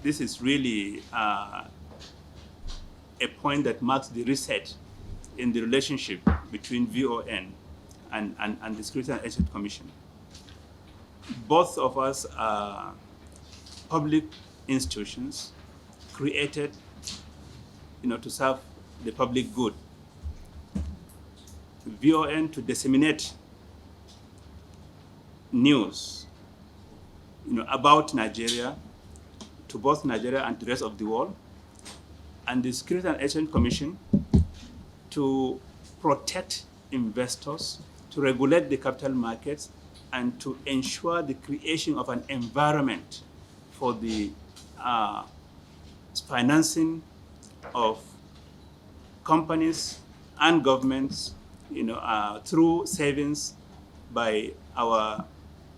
this is really a point that marks the reset in the relationship between VON and the Securities Exchange Commission. Both of us are public institutions created, to serve the public good. VON to disseminate news, about Nigeria to both Nigeria and the rest of the world, and the Securities and Exchange Commission to protect investors, to regulate the capital markets, and to ensure the creation of an environment for the financing of companies and governments, through savings by our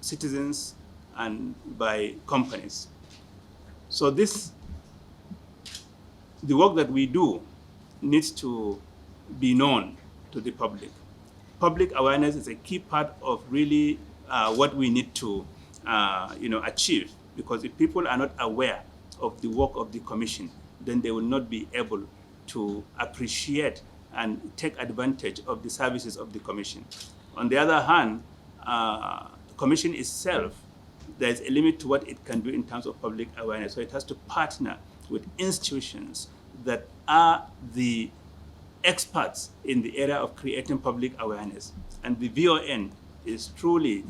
citizens and by companies. So the work that we do needs to be known to the public. Public awareness is a key part of really what we need to achieve, because if people are not aware of the work of the Commission, then they will not be able to appreciate and take advantage of the services of the Commission. On the other hand, Commission itself, there's a limit to what it can do in terms of public awareness. So it has to partner with institutions that are the experts in the area of creating public awareness. And the VON is truly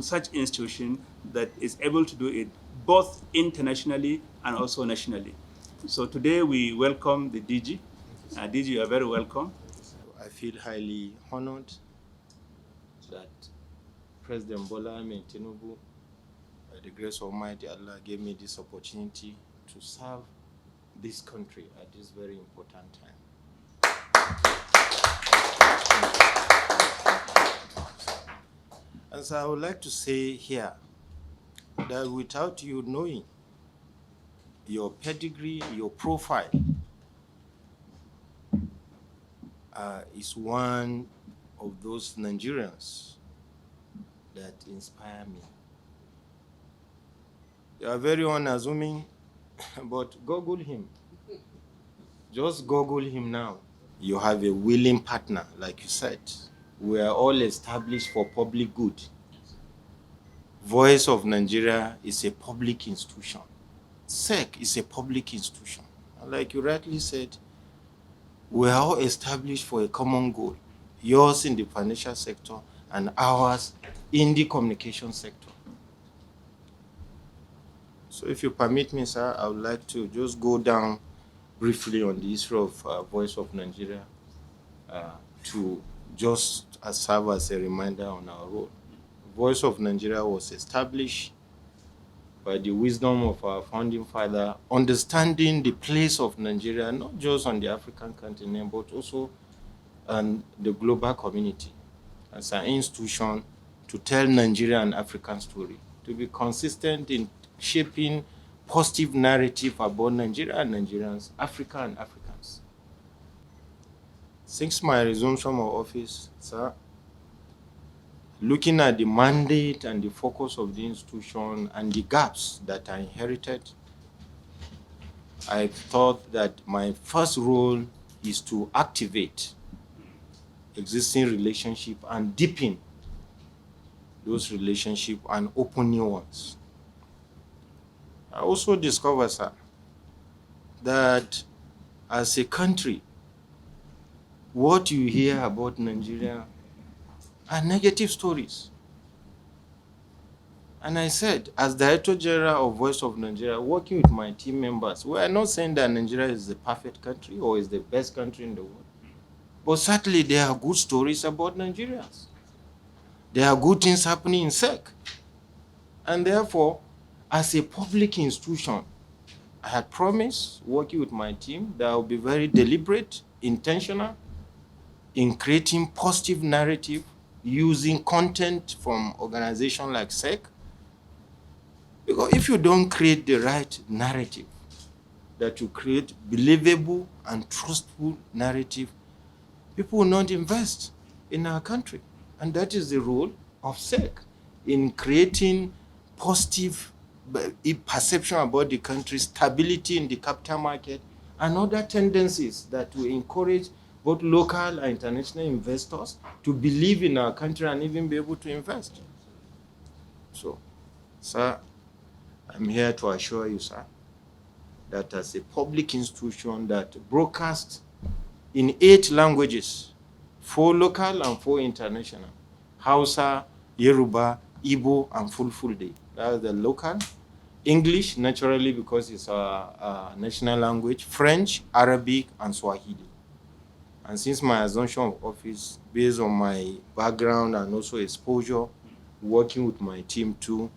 such institution that is able to do it both internationally and also nationally. So today we welcome the DG. DG, you are very welcome. I feel highly honored that President Bola Ahmed Tinubu, by the grace of Almighty Allah, gave me this opportunity to serve this country at this very important time. And so I would like to say here that without you knowing your pedigree, your profile, is one of those Nigerians that inspire me. You are very unassuming, but Google him. Just Google him now. You have a willing partner, like you said. We are all established for public good. Voice of Nigeria is a public institution. SEC is a public institution. Like you rightly said, we are all established for a common goal. Yours in the financial sector and ours in the communication sector. So if you permit me, sir, I would like to just go down briefly on the issue of Voice of Nigeria to just serve as a reminder on our role. Voice of Nigeria was established by the wisdom of our founding father, understanding the place of Nigeria, not just on the African continent, but also on the global community, as an institution to tell Nigeria and African story, to be consistent in shaping positive narrative about Nigeria and Nigerians, Africa and Africans. Since my resumption of office, sir, looking at the mandate and the focus of the institution and the gaps that I inherited, I thought that my first role is to activate existing relationships and deepen those relationships and open new ones. I also discovered, sir, that as a country, what you hear about Nigeria are negative stories. And I said, as Director General of Voice of Nigeria, working with my team members, we are not saying that Nigeria is the perfect country or is the best country in the world. But certainly there are good stories about Nigerians. There are good things happening in SEC. And therefore, as a public institution, I had promised, working with my team, that I will be very deliberate, intentional, in creating positive narrative, using content from organizations like SEC. Because if you don't create the right narrative, that you create believable and trustful narrative, people will not invest in our country. And that is the role of SEC in creating positive perception about the country, stability in the capital market, and other tendencies that will encourage both local and international investors to believe in our country and even be able to invest. So, sir, I'm here to assure you, sir, that as a public institution that broadcasts in 8 languages, 4 local and 4 international, Hausa, Yoruba, Igbo, and Fulfulde. That's the local. English, naturally, because it's our national language, French, Arabic, and Swahili. And since my assumption of office, based on my background and also exposure, working with my team too,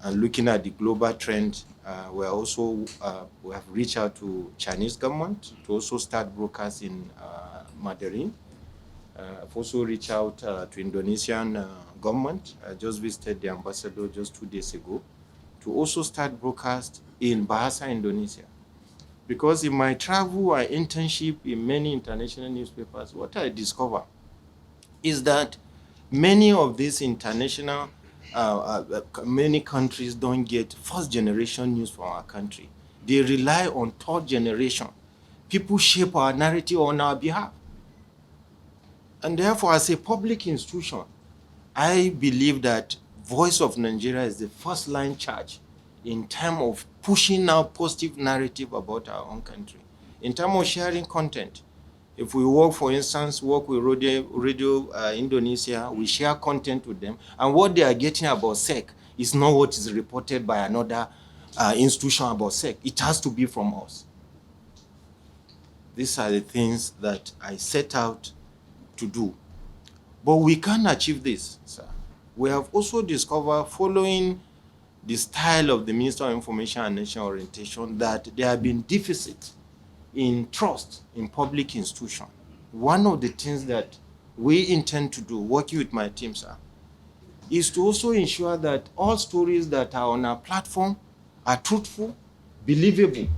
and looking at the global trend, we have reached out to Chinese government to also start broadcasting Mandarin. I've also reached out to Indonesian government. I just visited the ambassador just 2 days ago to also start broadcast in Bahasa Indonesia. Because in my travel and internship in many international newspapers, what I discover is that many of these international, many countries don't get first generation news from our country. They rely on third generation. People shape our narrative on our behalf. And therefore, as a public institution, I believe that Voice of Nigeria is the first line charge in terms of pushing out positive narrative about our own country. In terms of sharing content, if we work, for instance, with Radio Indonesia, we share content with them, and what they are getting about SEC is not what is reported by another institution about SEC. It has to be from us. These are the things that I set out to do. But we can't achieve this, sir. We have also discovered, following the style of the Minister of Information and National Orientation, that there have been deficits in trust in public institutions. One of the things that we intend to do, working with my team, sir, is to also ensure that all stories that are on our platform are truthful, believable,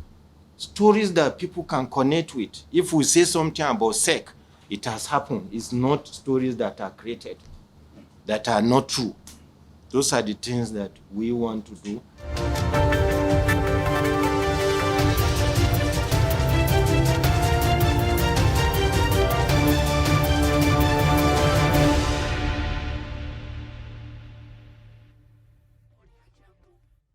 stories that people can connect with. If we say something about SEC, it has happened. It's not stories that are created, that are not true. Those are the things that we want to do.